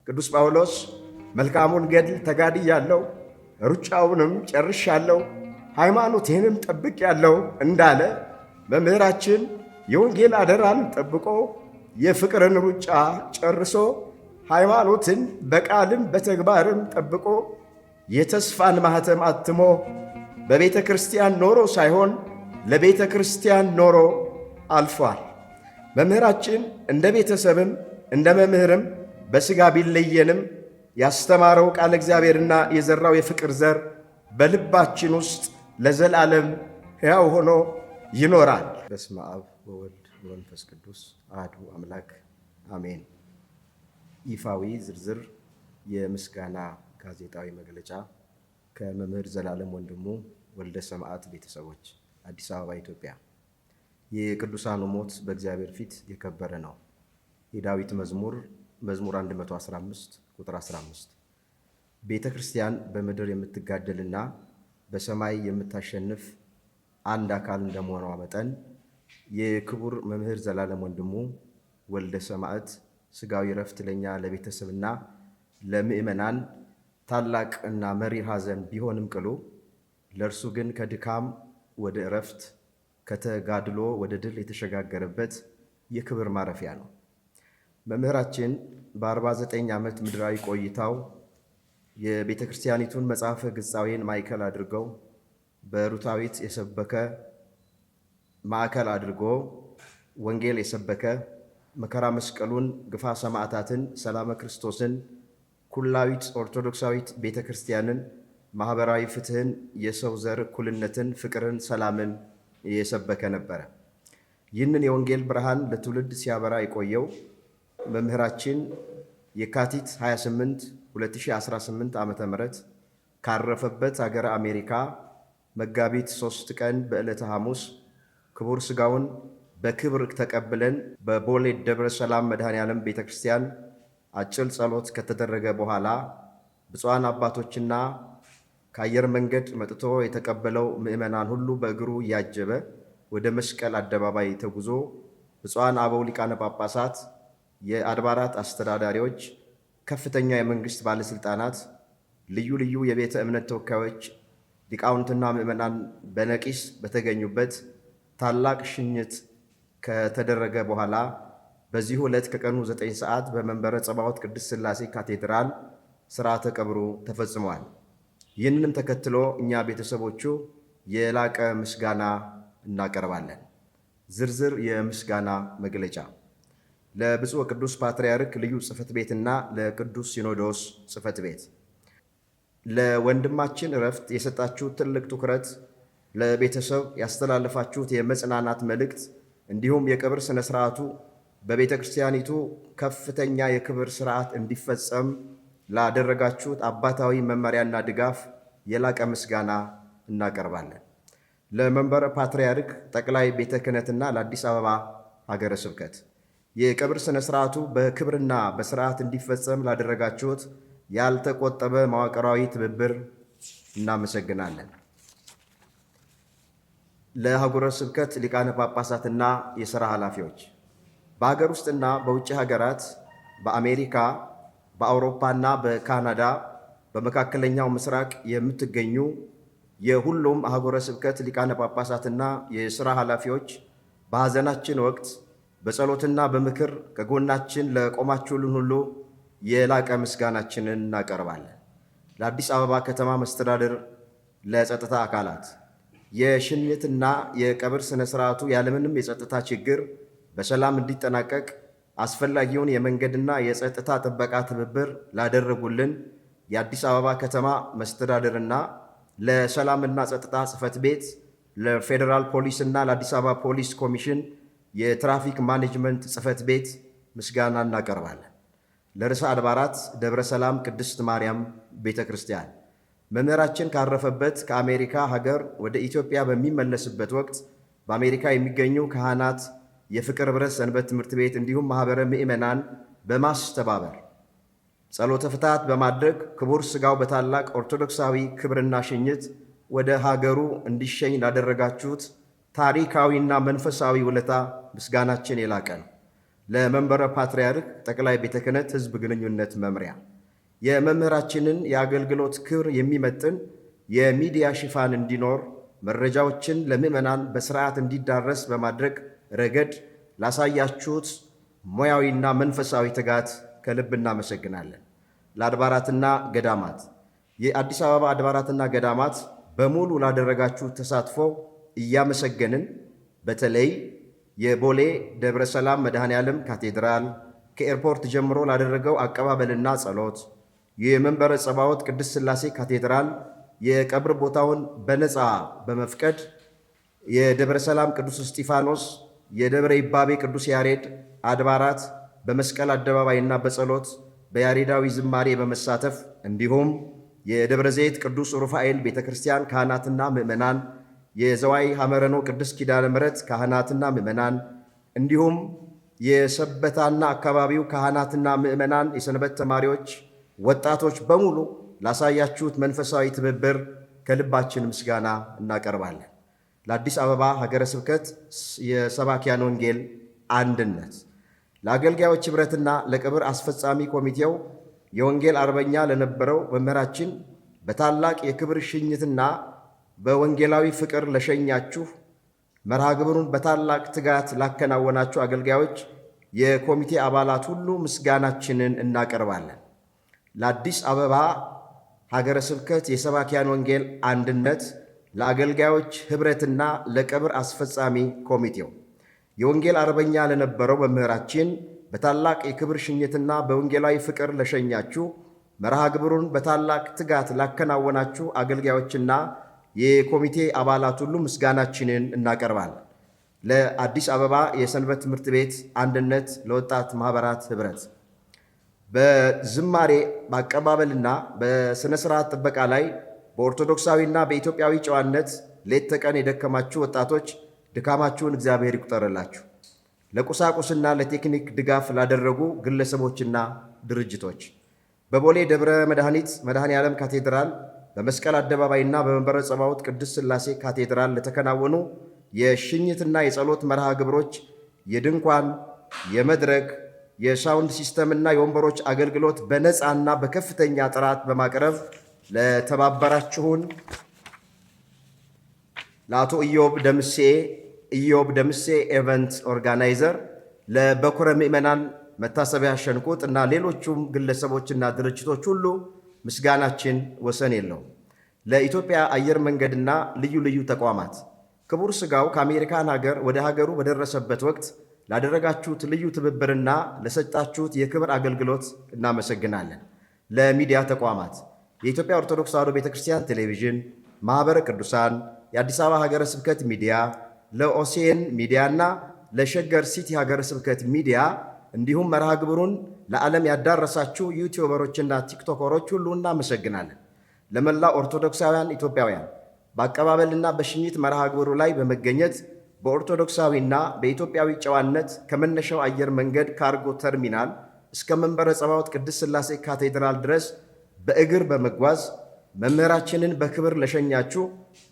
ቅዱስ ጳውሎስ መልካሙን ገድል ተጋድያለሁ፣ ሩጫውንም ጨርሻለሁ፣ ሃይማኖቴንም ጠብቄአለሁ እንዳለ መምህራችን የወንጌል አደራን ጠብቆ የፍቅርን ሩጫ ጨርሶ ሃይማኖትን በቃልም በተግባርም ጠብቆ የተስፋን ማኅተም አትሞ በቤተ ክርስቲያን ኖሮ ሳይሆን ለቤተ ክርስቲያን ኖሮ አልፏል። መምህራችን እንደ ቤተሰብም እንደ መምህርም በሥጋ ቢለየንም ያስተማረው ቃል እግዚአብሔርና የዘራው የፍቅር ዘር በልባችን ውስጥ ለዘላለም ሕያው ሆኖ ይኖራል። በስመ አብ ወወልድ ወመንፈስ ቅዱስ አሐዱ አምላክ አሜን። ይፋዊ ዝርዝር የምስጋና ጋዜጣዊ መግለጫ ከመምህር ዘላለም ወንድሙ ወልደ ሰማዕት ቤተሰቦች፣ አዲስ አበባ ኢትዮጵያ። የቅዱሳኑ ሞት በእግዚአብሔር ፊት የከበረ ነው። የዳዊት መዝሙር 115 ቁጥር 15። ቤተ ክርስቲያን በምድር የምትጋደልና በሰማይ የምታሸንፍ አንድ አካል እንደመሆኗ መጠን የክቡር መምህር ዘላለም ወንድሙ ወልደ ሰማዕት ሥጋዊ ረፍት ለኛ ለቤተሰብና ለምእመናን ታላቅ እና መሪር ሐዘን ቢሆንም ቅሉ ለእርሱ ግን ከድካም ወደ እረፍት ከተጋድሎ ወደ ድል የተሸጋገረበት የክብር ማረፊያ ነው። መምህራችን በ49 ዓመት ምድራዊ ቆይታው የቤተ ክርስቲያኒቱን መጽሐፈ ግጻዌን ማዕከል አድርገው በሩታዊት የሰበከ ማዕከል አድርጎ ወንጌል የሰበከ መከራ መስቀሉን፣ ግፋ ሰማዕታትን፣ ሰላመ ክርስቶስን፣ ኩላዊት ኦርቶዶክሳዊት ቤተ ክርስቲያንን፣ ማኅበራዊ ፍትሕን፣ የሰው ዘር እኩልነትን፣ ፍቅርን፣ ሰላምን የሰበከ ነበረ። ይህንን የወንጌል ብርሃን ለትውልድ ሲያበራ የቆየው መምህራችን የካቲት 28 2018 ዓ.ም ካረፈበት ሀገረ አሜሪካ መጋቢት 3 ቀን በዕለተ ሐሙስ ክቡር ሥጋውን በክብር ተቀብለን በቦሌ ደብረ ሰላም መድኃኔ ዓለም ቤተ ክርስቲያን አጭር ጸሎት ከተደረገ በኋላ ብፁዓን አባቶችና ከአየር መንገድ መጥቶ የተቀበለው ምእመናን ሁሉ በእግሩ እያጀበ ወደ መስቀል አደባባይ ተጉዞ ብፁዓን አበው ሊቃነ ጳጳሳት፣ የአድባራት አስተዳዳሪዎች፣ ከፍተኛ የመንግሥት ባለሥልጣናት፣ ልዩ ልዩ የቤተ እምነት ተወካዮች፣ ሊቃውንትና ምእመናን በነቂስ በተገኙበት ታላቅ ሽኝት ከተደረገ በኋላ በዚሁ ዕለት ከቀኑ 9 ሰዓት በመንበረ ጸባዖት ቅድስት ሥላሴ ካቴድራል ሥርዓተ ቀብሩ ተፈጽሟል። ይህንንም ተከትሎ እኛ ቤተሰቦቹ የላቀ ምስጋና እናቀርባለን። ዝርዝር የምስጋና መግለጫ ለብፁዕ ቅዱስ ፓትርያርክ ልዩ ጽሕፈት ቤትና ለቅዱስ ሲኖዶስ ጽሕፈት ቤት ለወንድማችን ዕረፍት የሰጣችሁት ትልቅ ትኩረት፣ ለቤተሰብ ያስተላለፋችሁት የመጽናናት መልእክት እንዲሁም የቀብር ሥነ ሥርዓቱ በቤተ ክርስቲያኒቱ ከፍተኛ የክብር ሥርዓት እንዲፈጸም ላደረጋችሁት አባታዊ መመሪያና ድጋፍ የላቀ ምስጋና እናቀርባለን። ለመንበረ ፓትርያርክ ጠቅላይ ቤተ ክህነትና ለአዲስ አበባ ሀገረ ስብከት የቀብር ሥነ ሥርዓቱ በክብርና በሥርዓት እንዲፈጸም ላደረጋችሁት ያልተቆጠበ መዋቅራዊ ትብብር እናመሰግናለን። ለሀገረ ስብከት ሊቃነ ጳጳሳትና የሥራ ኃላፊዎች በሀገር ውስጥና በውጭ ሀገራት፣ በአሜሪካ፣ በአውሮፓና በካናዳ፣ በመካከለኛው ምስራቅ የምትገኙ የሁሉም አህጉረ ስብከት ሊቃነ ጳጳሳትና የሥራ ኃላፊዎች በሐዘናችን ወቅት በጸሎትና በምክር ከጎናችን ለቆማችሁልን ሁሉ የላቀ ምስጋናችንን እናቀርባለን። ለአዲስ አበባ ከተማ መስተዳድር፣ ለጸጥታ አካላት የሽኝትና የቀብር ሥነ ሥርዓቱ ያለምንም የጸጥታ ችግር በሰላም እንዲጠናቀቅ አስፈላጊውን የመንገድና የጸጥታ ጥበቃ ትብብር ላደረጉልን የአዲስ አበባ ከተማ መስተዳድርና ለሰላምና ጸጥታ ጽሕፈት ቤት፣ ለፌዴራል ፖሊስና ለአዲስ አበባ ፖሊስ ኮሚሽን የትራፊክ ማኔጅመንት ጽሕፈት ቤት ምስጋና እናቀርባለን። ለርዕሰ አድባራት ደብረ ሰላም ቅድስት ማርያም ቤተ ክርስቲያን መምህራችን ካረፈበት ከአሜሪካ ሀገር ወደ ኢትዮጵያ በሚመለስበት ወቅት በአሜሪካ የሚገኙ ካህናት፣ የፍቅር ኅብረት ሰንበት ትምህርት ቤት እንዲሁም ማኅበረ ምእመናን በማስተባበር ጸሎተ ፍትሐት በማድረግ ክቡር ሥጋው በታላቅ ኦርቶዶክሳዊ ክብርና ሽኝት ወደ ሀገሩ እንዲሸኝ ላደረጋችሁት ታሪካዊና መንፈሳዊ ውለታ ምስጋናችን የላቀ ነው። ለመንበረ ፓትርያርክ ጠቅላይ ቤተ ክህነት ሕዝብ ግንኙነት መምሪያ የመምህራችንን የአገልግሎት ክብር የሚመጥን የሚዲያ ሽፋን እንዲኖር መረጃዎችን ለምዕመናን በስርዓት እንዲዳረስ በማድረግ ረገድ ላሳያችሁት ሙያዊና መንፈሳዊ ትጋት ከልብ እናመሰግናለን። ለአድባራትና ገዳማት የአዲስ አበባ አድባራትና ገዳማት በሙሉ ላደረጋችሁ ተሳትፎ እያመሰገንን በተለይ የቦሌ ደብረ ሰላም መድኃኔ ዓለም ካቴድራል ከኤርፖርት ጀምሮ ላደረገው አቀባበልና ጸሎት፣ የመንበረ ጸባዖት ቅድስት ሥላሴ ካቴድራል የቀብር ቦታውን በነፃ በመፍቀድ የደብረ ሰላም ቅዱስ እስጢፋኖስ፣ የደብረ ይባቤ ቅዱስ ያሬድ አድባራት በመስቀል አደባባይና በጸሎት በያሬዳዊ ዝማሬ በመሳተፍ እንዲሁም የደብረ ዘይት ቅዱስ ሩፋኤል ቤተ ክርስቲያን ካህናትና ምዕመናን፣ የዘዋይ ሐመረኖ ቅዱስ ኪዳነ ምሕረት ካህናትና ምዕመናን እንዲሁም የሰበታና አካባቢው ካህናትና ምዕመናን፣ የሰንበት ተማሪዎች፣ ወጣቶች በሙሉ ላሳያችሁት መንፈሳዊ ትብብር ከልባችን ምስጋና እናቀርባለን። ለአዲስ አበባ ሀገረ ስብከት የሰባኪያን ወንጌል አንድነት፣ ለአገልጋዮች ኅብረትና ለቀብር አስፈጻሚ ኮሚቴው የወንጌል አርበኛ ለነበረው መምህራችን በታላቅ የክብር ሽኝትና በወንጌላዊ ፍቅር ለሸኛችሁ፣ መርሃ ግብሩን በታላቅ ትጋት ላከናወናችሁ አገልጋዮች፣ የኮሚቴ አባላት ሁሉ ምስጋናችንን እናቀርባለን። ለአዲስ አበባ ሀገረ ስብከት የሰባኪያን ወንጌል አንድነት፣ ለአገልጋዮች ኅብረትና ለቀብር አስፈጻሚ ኮሚቴው የወንጌል አርበኛ ለነበረው መምህራችን በታላቅ የክብር ሽኝትና በወንጌላዊ ፍቅር ለሸኛችሁ፣ መርሃ ግብሩን በታላቅ ትጋት ላከናወናችሁ አገልጋዮችና የኮሚቴ አባላት ሁሉ ምስጋናችንን እናቀርባለን። ለአዲስ አበባ የሰንበት ትምህርት ቤት አንድነት ለወጣት ማኅበራት ኅብረት በዝማሬ በአቀባበልና በሥነ ሥርዓት ጥበቃ ላይ በኦርቶዶክሳዊና በኢትዮጵያዊ ጨዋነት ሌት ተቀን የደከማችሁ ወጣቶች ድካማችሁን እግዚአብሔር ይቁጠርላችሁ። ለቁሳቁስና ለቴክኒክ ድጋፍ ላደረጉ ግለሰቦችና ድርጅቶች በቦሌ ደብረ መድኃኒት መድኃኔ ዓለም ካቴድራል በመስቀል አደባባይና በመንበረ ጸባዖት ቅድስት ሥላሴ ካቴድራል ለተከናወኑ የሽኝትና የጸሎት መርሃ ግብሮች የድንኳን፣ የመድረክ፣ የሳውንድ ሲስተምና የወንበሮች አገልግሎት በነፃና በከፍተኛ ጥራት በማቅረብ ለተባበራችሁን ለአቶ ኢዮብ ደምሴ ኤቨንት ኦርጋናይዘር፣ ለበኩረ ምዕመናን መታሰቢያ ሸንቁጥ እና ሌሎቹም ግለሰቦችና ድርጅቶች ሁሉ ምስጋናችን ወሰን የለውም። ለኢትዮጵያ አየር መንገድና ልዩ ልዩ ተቋማት ክቡር ሥጋው ከአሜሪካን ሀገር ወደ ሀገሩ በደረሰበት ወቅት ላደረጋችሁት ልዩ ትብብርና ለሰጣችሁት የክብር አገልግሎት እናመሰግናለን። ለሚዲያ ተቋማት የኢትዮጵያ ኦርቶዶክስ ተዋሕዶ ቤተ ክርስቲያን ቴሌቪዥን፣ ማኅበረ ቅዱሳን፣ የአዲስ አበባ ሀገረ ስብከት ሚዲያ፣ ለኦሴን ሚዲያና ለሸገር ሲቲ ሀገረ ስብከት ሚዲያ እንዲሁም መርሃ ግብሩን ለዓለም ያዳረሳችሁ ዩቲዩበሮችና ቲክቶከሮች ሁሉ እናመሰግናለን። ለመላው ኦርቶዶክሳውያን ኢትዮጵያውያን በአቀባበልና በሽኝት መርሃ ግብሩ ላይ በመገኘት በኦርቶዶክሳዊና በኢትዮጵያዊ ጨዋነት ከመነሻው አየር መንገድ ካርጎ ተርሚናል እስከ መንበረ ጸባዖት ቅድስት ሥላሴ ካቴድራል ድረስ በእግር በመጓዝ መምህራችንን በክብር ለሸኛችሁ፣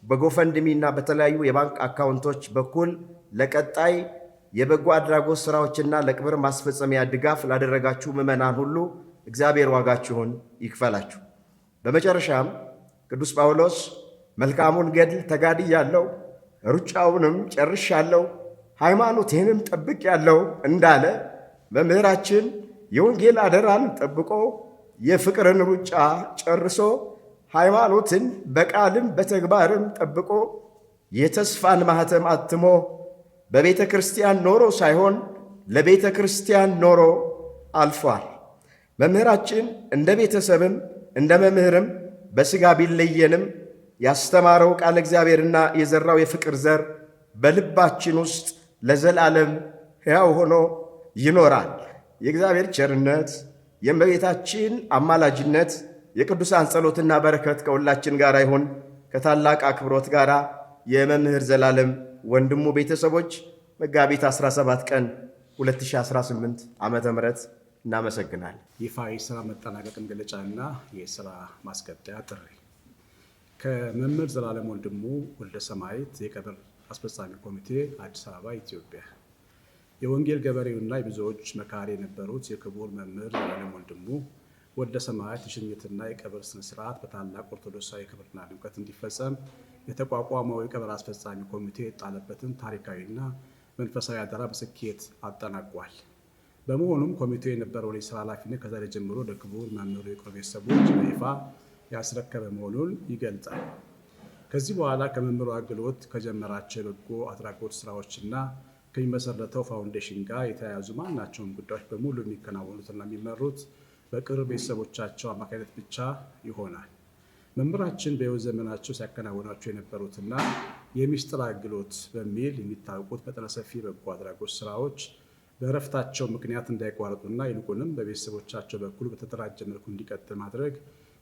በጎፈንድሚና በተለያዩ የባንክ አካውንቶች በኩል ለቀጣይ የበጎ አድራጎት ሥራዎችና ለቅብር ማስፈጸሚያ ድጋፍ ላደረጋችሁ ምዕመናን ሁሉ እግዚአብሔር ዋጋችሁን ይክፈላችሁ። በመጨረሻም ቅዱስ ጳውሎስ መልካሙን ገድል ተጋድያለሁ፣ ሩጫውንም ጨርሻለሁ፣ ሃይማኖቴንም ጠብቄአለሁ እንዳለ መምህራችን የወንጌል አደራን ጠብቆ የፍቅርን ሩጫ ጨርሶ ሃይማኖትን በቃልም በተግባርም ጠብቆ የተስፋን ማኅተም አትሞ በቤተ ክርስቲያን ኖሮ ሳይሆን ለቤተ ክርስቲያን ኖሮ አልፏል። መምህራችን እንደ ቤተሰብም እንደ መምህርም በሥጋ ቢለየንም ያስተማረው ቃል እግዚአብሔርና የዘራው የፍቅር ዘር በልባችን ውስጥ ለዘላለም ሕያው ሆኖ ይኖራል። የእግዚአብሔር ቸርነት፣ የእመቤታችን አማላጅነት፣ የቅዱሳን ጸሎትና በረከት ከሁላችን ጋር ይሁን። ከታላቅ አክብሮት ጋር የመምህር ዘላለም ወንድሙ ቤተሰቦች መጋቢት 17 ቀን 2018 ዓመተ ምህረት እናመሰግናለን። ይፋ የሥራ መጠናቀቅ መግለጫና የሥራ ማስቀጠያ ጥሪ ከመምህር ዘላለም ወንድሙ ወልደ ሰማዕት የቀብር አስፈጻሚ ኮሚቴ አዲስ አበባ ኢትዮጵያ። የወንጌል ገበሬውና የብዙዎች መካሪ የነበሩት የክቡር መምህር ዘላለም ወንድሙ ወልደ ሰማያት የሽኝትና የቀብር ስነስርዓት በታላቅ ኦርቶዶክሳዊ ክብርና ድምቀት እንዲፈጸም የተቋቋመው የቀብር አስፈጻሚ ኮሚቴ የጣለበትን ታሪካዊና መንፈሳዊ አደራ በስኬት አጠናቋል። በመሆኑም ኮሚቴው የነበረውን የስራ ኃላፊነት ከዛሬ ጀምሮ ለክቡር መምህሩ የቅርብ ቤተሰቦች በይፋ ያስረከበ መሆኑን ይገልጻል። ከዚህ በኋላ ከመምህሩ አገልግሎት ከጀመራቸው የበጎ አድራጎት ስራዎችና ከሚመሰረተው ፋውንዴሽን ጋር የተያያዙ ማናቸውም ጉዳዮች በሙሉ የሚከናወኑትና የሚመሩት በቅርብ ቤተሰቦቻቸው አማካኝነት ብቻ ይሆናል። መምህራችን በሕይወት ዘመናቸው ሲያከናውናቸው የነበሩትና የምስጢር አገልግሎት በሚል የሚታወቁት መጠነ ሰፊ በጎ አድራጎት ስራዎች በእረፍታቸው ምክንያት እንዳይቋረጡና ይልቁንም በቤተሰቦቻቸው በኩል በተደራጀ መልኩ እንዲቀጥል ማድረግ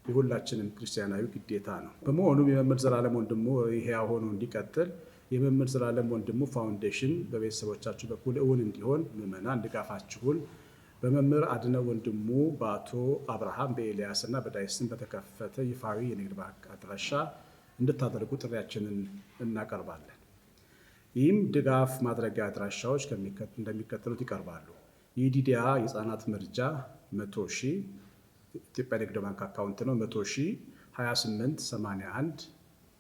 የሁላችንም ክርስቲያናዊ ግዴታ ነው። በመሆኑም የመምህር ዘላለም ወንድሙ ሕያው ሆኖ እንዲቀጥል የመምህር ዘላለም ወንድሙ ፋውንዴሽን በቤተሰቦቻችሁ በኩል እውን እንዲሆን ምዕመናን ድጋፋችሁን በመምህር አድነው ወንድሙ በአቶ አብርሃም በኤልያስ እና በዳይስን በተከፈተ ይፋዊ የንግድ ባንክ አድራሻ እንድታደርጉ ጥሪያችንን እናቀርባለን። ይህም ድጋፍ ማድረጊያ አድራሻዎች እንደሚከተሉት ይቀርባሉ። የዲዲያ የህፃናት መርጃ 100,000 ኢትዮጵያ ንግድ ባንክ አካውንት ነው። 100,000 28 81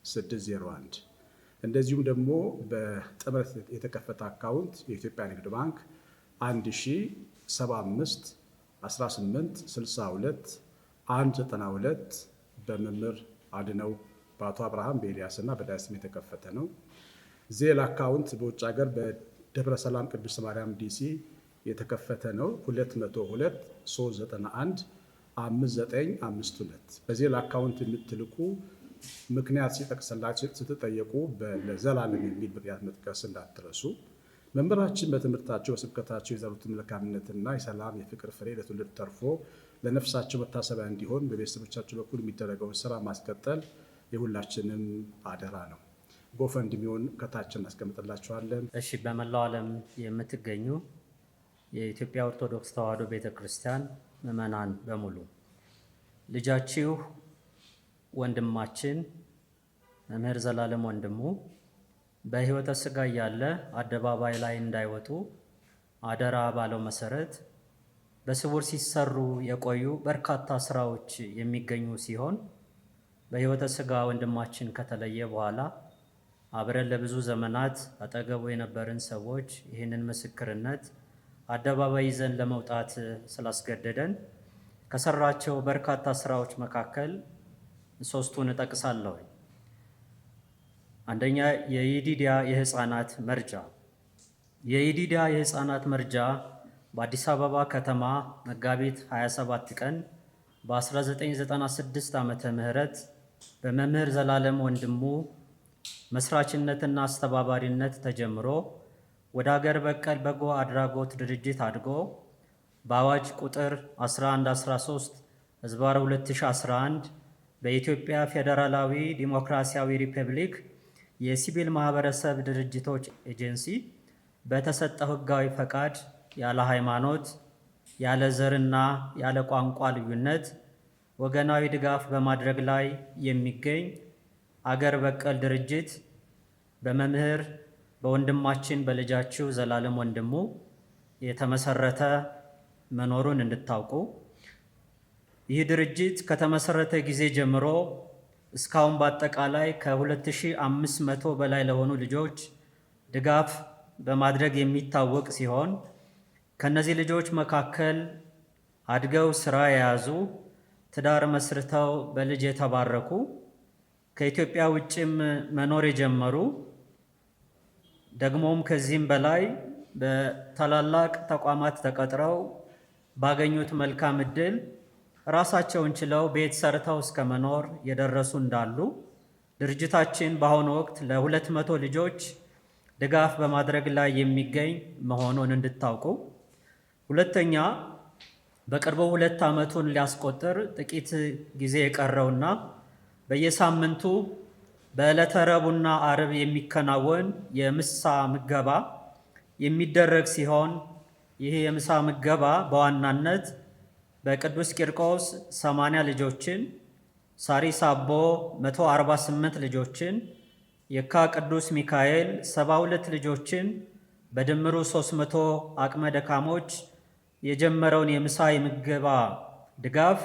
601። እንደዚሁም ደግሞ በጥምረት የተከፈተ አካውንት የኢትዮጵያ ንግድ ባንክ 1075 18 62 192 በመምህር አድነው በአቶ አብርሃም በኤልያስ እና በዳይስም የተከፈተ ነው። ዜል አካውንት በውጭ ሀገር በደብረ ሰላም ቅድስት ማርያም ዲሲ የተከፈተ ነው። 202 391 5952። በዜል አካውንት የምትልኩ ምክንያት ሲጠቅስላችሁ ስትጠየቁ ለዘላለም የሚል ምክንያት መጥቀስ እንዳትረሱ። መምህራችን በትምህርታቸው በስብከታቸው የዘሩትን መልካምነትና የሰላም የፍቅር ፍሬ ለትውልድ ተርፎ ለነፍሳቸው መታሰቢያ እንዲሆን በቤተሰቦቻቸው በኩል የሚደረገውን ስራ ማስቀጠል የሁላችንም አደራ ነው። ጎፈንድሚውን ከታች እናስቀምጥላችኋለን። እሺ፣ በመላው ዓለም የምትገኙ የኢትዮጵያ ኦርቶዶክስ ተዋሕዶ ቤተክርስቲያን ምዕመናን በሙሉ ልጃችሁ ወንድማችን መምህር ዘላለም ወንድሙ በሕይወተ ሥጋ እያለ አደባባይ ላይ እንዳይወጡ አደራ ባለው መሰረት በስውር ሲሰሩ የቆዩ በርካታ ስራዎች የሚገኙ ሲሆን በሕይወተ ሥጋ ወንድማችን ከተለየ በኋላ አብረን ለብዙ ዘመናት አጠገቡ የነበርን ሰዎች ይህንን ምስክርነት አደባባይ ይዘን ለመውጣት ስላስገደደን ከሰራቸው በርካታ ስራዎች መካከል ሶስቱን እጠቅሳለሁ። አንደኛ፣ የይዲዲያ የህፃናት መርጃ። የይዲዲያ የህፃናት መርጃ በአዲስ አበባ ከተማ መጋቢት 27 ቀን በ1996 ዓመተ ምህረት በመምህር ዘላለም ወንድሙ መስራችነትና አስተባባሪነት ተጀምሮ ወደ ሀገር በቀል በጎ አድራጎት ድርጅት አድጎ በአዋጅ ቁጥር 1113 ህዝባር 2011 በኢትዮጵያ ፌዴራላዊ ዲሞክራሲያዊ ሪፐብሊክ የሲቪል ማህበረሰብ ድርጅቶች ኤጀንሲ በተሰጠው ህጋዊ ፈቃድ ያለ ሃይማኖት፣ ያለ ዘርና ያለ ቋንቋ ልዩነት ወገናዊ ድጋፍ በማድረግ ላይ የሚገኝ አገር በቀል ድርጅት በመምህር በወንድማችን በልጃችሁ ዘላለም ወንድሙ የተመሰረተ መኖሩን እንድታውቁ። ይህ ድርጅት ከተመሰረተ ጊዜ ጀምሮ እስካሁን በአጠቃላይ ከ2500 በላይ ለሆኑ ልጆች ድጋፍ በማድረግ የሚታወቅ ሲሆን ከነዚህ ልጆች መካከል አድገው ስራ የያዙ፣ ትዳር መስርተው በልጅ የተባረኩ፣ ከኢትዮጵያ ውጭም መኖር የጀመሩ ደግሞም ከዚህም በላይ በታላላቅ ተቋማት ተቀጥረው ባገኙት መልካም ዕድል ራሳቸውን ችለው ቤት ሰርተው እስከ መኖር የደረሱ እንዳሉ ድርጅታችን በአሁኑ ወቅት ለ200 ልጆች ድጋፍ በማድረግ ላይ የሚገኝ መሆኑን እንድታውቁ። ሁለተኛ፣ በቅርቡ 2 ዓመቱን ሊያስቆጥር ጥቂት ጊዜ የቀረውና በየሳምንቱ በዕለተ ረቡዕና ዓርብ የሚከናወን የምሳ ምገባ የሚደረግ ሲሆን ይህ የምሳ ምገባ በዋናነት በቅዱስ ቂርቆስ 80 ልጆችን፣ ሳሪስ አቦ 148 ልጆችን፣ የካ ቅዱስ ሚካኤል 72 ልጆችን በድምሩ 300 አቅመ ደካሞች የጀመረውን የምሳ የምገባ ድጋፍ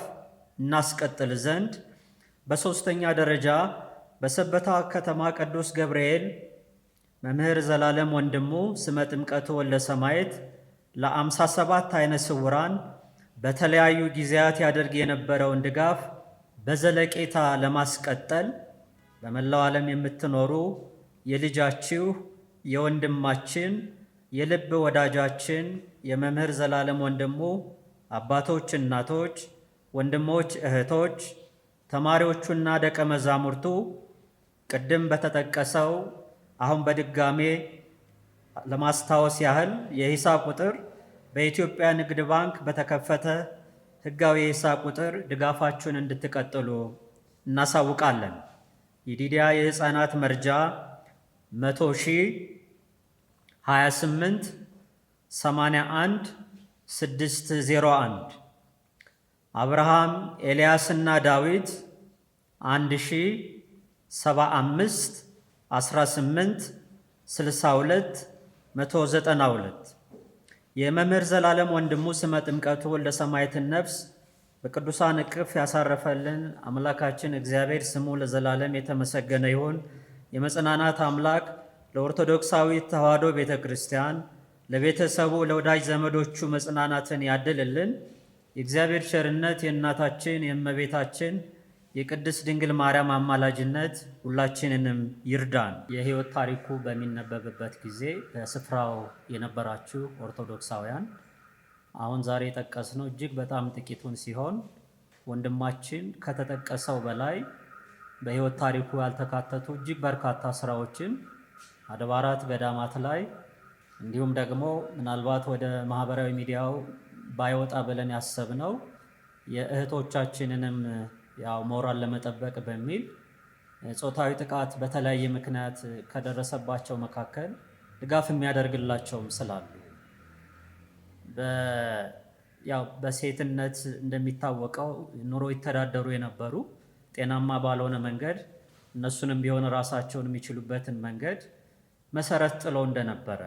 እናስቀጥል ዘንድ፣ በሦስተኛ ደረጃ በሰበታ ከተማ ቅዱስ ገብርኤል መምህር ዘላለም ወንድሙ ስመ ጥምቀቱ ወልደ ሰማዕት ለ57 ዓይነ ስውራን በተለያዩ ጊዜያት ያደርግ የነበረውን ድጋፍ በዘለቄታ ለማስቀጠል በመላው ዓለም የምትኖሩ የልጃችሁ የወንድማችን የልብ ወዳጃችን የመምህር ዘላለም ወንድሙ አባቶች፣ እናቶች፣ ወንድሞች፣ እህቶች፣ ተማሪዎቹና ደቀ መዛሙርቱ ቅድም በተጠቀሰው አሁን በድጋሜ ለማስታወስ ያህል የሂሳብ ቁጥር በኢትዮጵያ ንግድ ባንክ በተከፈተ ሕጋዊ የሂሳብ ቁጥር ድጋፋችሁን እንድትቀጥሉ እናሳውቃለን። የዲዲያ የሕፃናት መርጃ 100,028 81 601 አብርሃም ኤልያስና ዳዊት 1075 18 62 192 የመምህር ዘላለም ወንድሙ ስመ ጥምቀቱ ወልደ ሰማዕትን ነፍስ በቅዱሳን እቅፍ ያሳረፈልን አምላካችን እግዚአብሔር ስሙ ለዘላለም የተመሰገነ ይሁን። የመጽናናት አምላክ ለኦርቶዶክሳዊት ተዋሕዶ ቤተ ክርስቲያን፣ ለቤተሰቡ፣ ለወዳጅ ዘመዶቹ መጽናናትን ያድልልን። የእግዚአብሔር ቸርነት፣ የእናታችን የእመቤታችን የቅድስት ድንግል ማርያም አማላጅነት ሁላችንንም ይርዳን። የሕይወት ታሪኩ በሚነበብበት ጊዜ በስፍራው የነበራችሁ ኦርቶዶክሳውያን አሁን ዛሬ የጠቀስነው እጅግ በጣም ጥቂቱን ሲሆን ወንድማችን ከተጠቀሰው በላይ በሕይወት ታሪኩ ያልተካተቱ እጅግ በርካታ ስራዎችን አድባራት ገዳማት ላይ እንዲሁም ደግሞ ምናልባት ወደ ማህበራዊ ሚዲያው ባይወጣ ብለን ያሰብነው የእህቶቻችንንም ያው ሞራል ለመጠበቅ በሚል ጾታዊ ጥቃት በተለያየ ምክንያት ከደረሰባቸው መካከል ድጋፍ የሚያደርግላቸውም ስላሉ ያው በሴትነት እንደሚታወቀው ኑሮ ይተዳደሩ የነበሩ ጤናማ ባልሆነ መንገድ እነሱንም ቢሆን ራሳቸውን የሚችሉበትን መንገድ መሰረት ጥለው እንደነበረ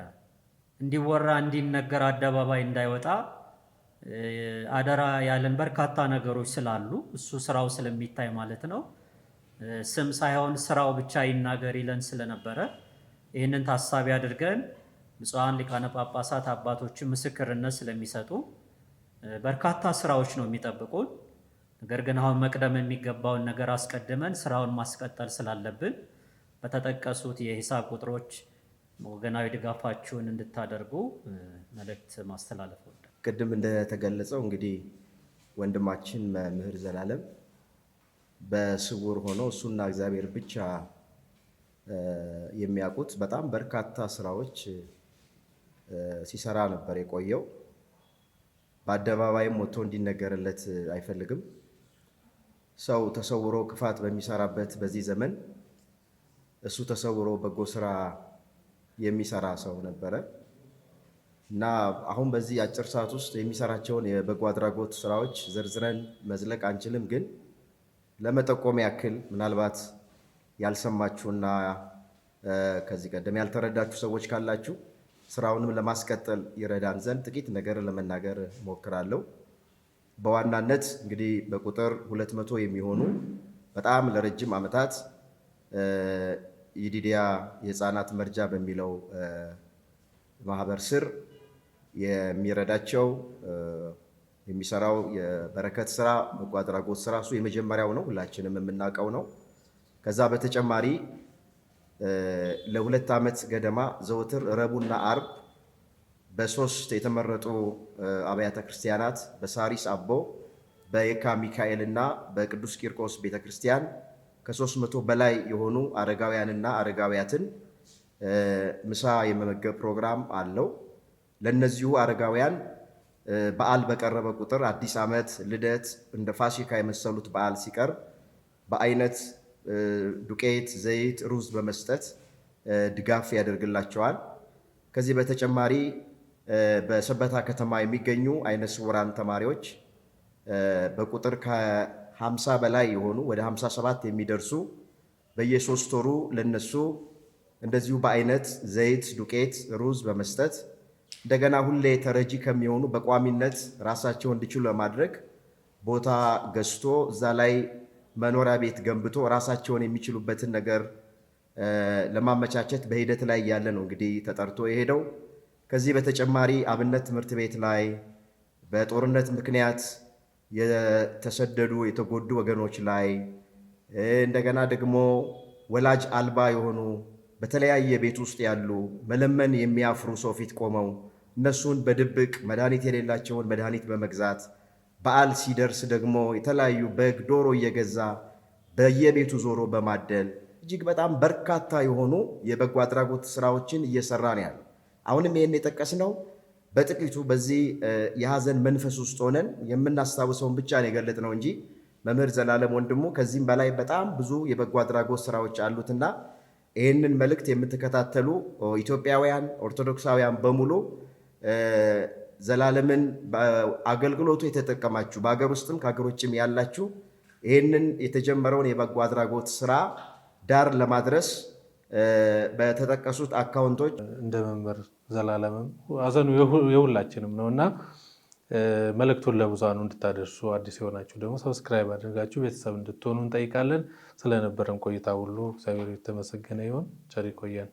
እንዲወራ እንዲነገር አደባባይ እንዳይወጣ አደራ ያለን በርካታ ነገሮች ስላሉ እሱ ስራው ስለሚታይ ማለት ነው። ስም ሳይሆን ስራው ብቻ ይናገር ይለን ስለነበረ ይህንን ታሳቢ አድርገን ብፁዓን ሊቃነ ጳጳሳት አባቶችን ምስክርነት ስለሚሰጡ በርካታ ስራዎች ነው የሚጠብቁን። ነገር ግን አሁን መቅደም የሚገባውን ነገር አስቀድመን ስራውን ማስቀጠል ስላለብን በተጠቀሱት የሂሳብ ቁጥሮች ወገናዊ ድጋፋችሁን እንድታደርጉ መልእክት ማስተላለፍ ወደ ቅድም እንደተገለጸው እንግዲህ ወንድማችን መምህር ዘላለም በስውር ሆኖ እሱና እግዚአብሔር ብቻ የሚያውቁት በጣም በርካታ ስራዎች ሲሰራ ነበር የቆየው። በአደባባይም ወጥቶ እንዲነገርለት አይፈልግም። ሰው ተሰውሮ ክፋት በሚሰራበት በዚህ ዘመን እሱ ተሰውሮ በጎ ስራ የሚሰራ ሰው ነበረ እና አሁን በዚህ አጭር ሰዓት ውስጥ የሚሰራቸውን የበጎ አድራጎት ስራዎች ዘርዝረን መዝለቅ አንችልም። ግን ለመጠቆም ያክል ምናልባት ያልሰማችሁና ከዚህ ቀደም ያልተረዳችሁ ሰዎች ካላችሁ ስራውንም ለማስቀጠል ይረዳን ዘንድ ጥቂት ነገር ለመናገር ሞክራለሁ። በዋናነት እንግዲህ በቁጥር 200 የሚሆኑ በጣም ለረጅም ዓመታት የዲዲያ የህፃናት መርጃ በሚለው ማህበር ስር የሚረዳቸው የሚሰራው የበረከት ስራ በጎ አድራጎት ስራ እሱ የመጀመሪያው ነው፣ ሁላችንም የምናውቀው ነው። ከዛ በተጨማሪ ለ2 ዓመት ገደማ ዘወትር ረቡዕና አርብ በ3 የተመረጡ አብያተ ክርስቲያናት በሳሪስ አቦ፣ በየካ ሚካኤል እና በቅዱስ ቂርቆስ ቤተክርስቲያን ከ300 በላይ የሆኑ አረጋውያንና አረጋውያትን ምሳ የመመገብ ፕሮግራም አለው። ለነዚሁ አረጋውያን በዓል በቀረበ ቁጥር አዲስ ዓመት፣ ልደት፣ እንደ ፋሲካ የመሰሉት በዓል ሲቀርብ በአይነት ዱቄት፣ ዘይት፣ ሩዝ በመስጠት ድጋፍ ያደርግላቸዋል። ከዚህ በተጨማሪ በሰበታ ከተማ የሚገኙ አይነ ስውራን ተማሪዎች በቁጥር ከ50 በላይ የሆኑ ወደ 57 የሚደርሱ በየ3 ወሩ ለነሱ እንደዚሁ በአይነት ዘይት፣ ዱቄት፣ ሩዝ በመስጠት እንደገና ሁሌ ተረጂ ከሚሆኑ በቋሚነት ራሳቸው እንዲችሉ ለማድረግ ቦታ ገዝቶ እዛ ላይ መኖሪያ ቤት ገንብቶ ራሳቸውን የሚችሉበትን ነገር ለማመቻቸት በሂደት ላይ ያለ ነው እንግዲህ ተጠርቶ የሄደው። ከዚህ በተጨማሪ አብነት ትምህርት ቤት ላይ በጦርነት ምክንያት የተሰደዱ የተጎዱ ወገኖች ላይ እንደገና ደግሞ ወላጅ አልባ የሆኑ በተለያየ ቤት ውስጥ ያሉ መለመን የሚያፍሩ ሰው ፊት ቆመው እነሱን በድብቅ መድኃኒት የሌላቸውን መድኃኒት በመግዛት በዓል ሲደርስ ደግሞ የተለያዩ በግ፣ ዶሮ እየገዛ በየቤቱ ዞሮ በማደል እጅግ በጣም በርካታ የሆኑ የበጎ አድራጎት ስራዎችን እየሰራ ነው ያለው። አሁንም ይህን የጠቀስነው በጥቂቱ በዚህ የሐዘን መንፈስ ውስጥ ሆነን የምናስታውሰውን ብቻ ነው የገለጥነው እንጂ መምህር ዘላለም ወንድሙ ከዚህም በላይ በጣም ብዙ የበጎ አድራጎት ስራዎች አሉትና ይህንን መልእክት የምትከታተሉ ኢትዮጵያውያን ኦርቶዶክሳውያን በሙሉ ዘላለምን በአገልግሎቱ የተጠቀማችሁ በሀገር ውስጥም ከሀገር ውጭም ያላችሁ ይህንን የተጀመረውን የበጎ አድራጎት ስራ ዳር ለማድረስ በተጠቀሱት አካውንቶች እንደ መምህር ዘላለምም ሐዘኑ የሁላችንም ነውና መልእክቱን ለብዙሃኑ እንድታደርሱ አዲስ የሆናችሁ ደግሞ ሰብስክራይብ አድርጋችሁ ቤተሰብ እንድትሆኑ እንጠይቃለን። ስለነበረን ቆይታ ሁሉ እግዚአብሔር የተመሰገነ ይሁን። ቸር ይቆየን።